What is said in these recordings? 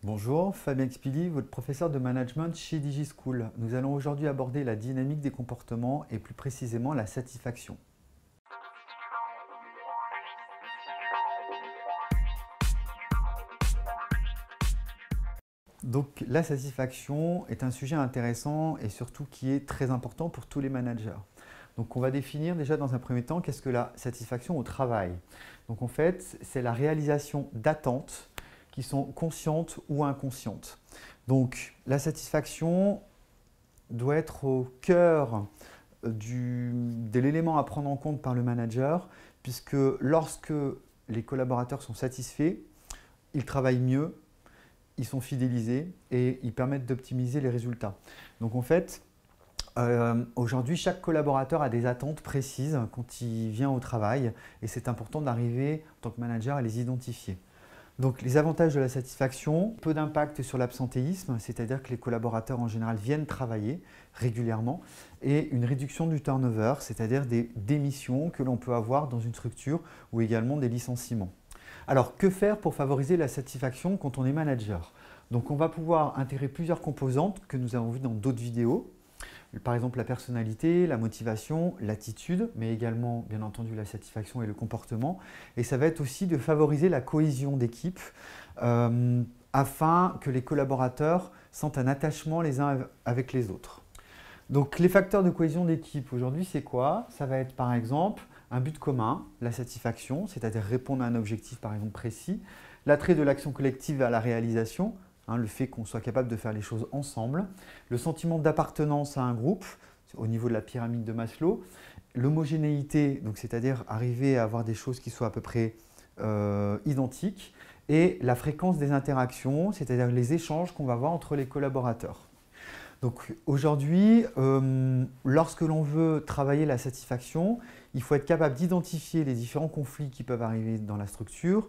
Bonjour, Fabien Expili, votre professeur de management chez DigiSchool. Nous allons aujourd'hui aborder la dynamique des comportements et plus précisément la satisfaction. Donc la satisfaction est un sujet intéressant et surtout qui est très important pour tous les managers. Donc on va définir déjà dans un premier temps qu'est-ce que la satisfaction au travail. Donc en fait, c'est la réalisation d'attentes qui sont conscientes ou inconscientes. Donc la satisfaction doit être au cœur de l'élément à prendre en compte par le manager, puisque lorsque les collaborateurs sont satisfaits, ils travaillent mieux, ils sont fidélisés et ils permettent d'optimiser les résultats. Donc en fait, aujourd'hui, chaque collaborateur a des attentes précises quand il vient au travail et c'est important d'arriver en tant que manager à les identifier. Donc les avantages de la satisfaction, peu d'impact sur l'absentéisme, c'est-à-dire que les collaborateurs en général viennent travailler régulièrement, et une réduction du turnover, c'est-à-dire des démissions que l'on peut avoir dans une structure ou également des licenciements. Alors que faire pour favoriser la satisfaction quand on est manager? Donc on va pouvoir intégrer plusieurs composantes que nous avons vues dans d'autres vidéos. Par exemple la personnalité, la motivation, l'attitude, mais également bien entendu la satisfaction et le comportement. Et ça va être aussi de favoriser la cohésion d'équipe afin que les collaborateurs sentent un attachement les uns avec les autres. Donc les facteurs de cohésion d'équipe aujourd'hui, c'est quoi? Ça va être par exemple un but commun, la satisfaction, c'est-à-dire répondre à un objectif par exemple précis, l'attrait de l'action collective à la réalisation, le fait qu'on soit capable de faire les choses ensemble, le sentiment d'appartenance à un groupe au niveau de la pyramide de Maslow, l'homogénéité, c'est-à-dire arriver à avoir des choses qui soient à peu près identiques, et la fréquence des interactions, c'est-à-dire les échanges qu'on va avoir entre les collaborateurs. Donc aujourd'hui, lorsque l'on veut travailler la satisfaction, il faut être capable d'identifier les différents conflits qui peuvent arriver dans la structure,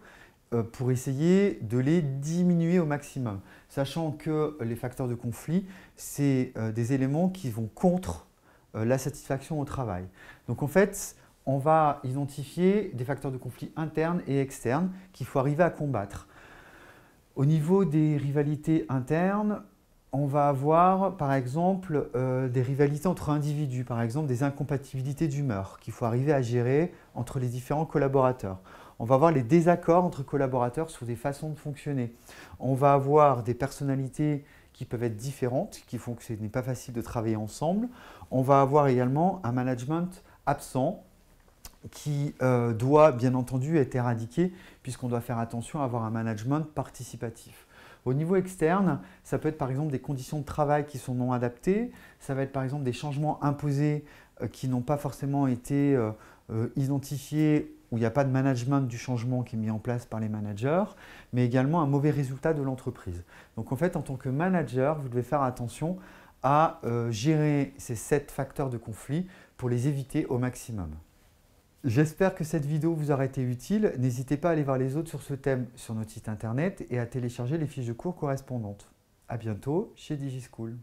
pour essayer de les diminuer au maximum, sachant que les facteurs de conflit, c'est des éléments qui vont contre la satisfaction au travail. Donc en fait, on va identifier des facteurs de conflit internes et externes qu'il faut arriver à combattre. Au niveau des rivalités internes, on va avoir par exemple des rivalités entre individus, par exemple des incompatibilités d'humeur qu'il faut arriver à gérer entre les différents collaborateurs. On va avoir les désaccords entre collaborateurs sur des façons de fonctionner. On va avoir des personnalités qui peuvent être différentes, qui font que ce n'est pas facile de travailler ensemble. On va avoir également un management absent qui doit bien entendu être éradiqué puisqu'on doit faire attention à avoir un management participatif. Au niveau externe, ça peut être par exemple des conditions de travail qui sont non adaptées, ça va être par exemple des changements imposés qui n'ont pas forcément été identifiés, où il n'y a pas de management du changement qui est mis en place par les managers, mais également un mauvais résultat de l'entreprise. Donc en fait, en tant que manager, vous devez faire attention à gérer ces 7 facteurs de conflit pour les éviter au maximum. J'espère que cette vidéo vous aura été utile. N'hésitez pas à aller voir les autres sur ce thème sur notre site internet et à télécharger les fiches de cours correspondantes. À bientôt chez DigiSchool.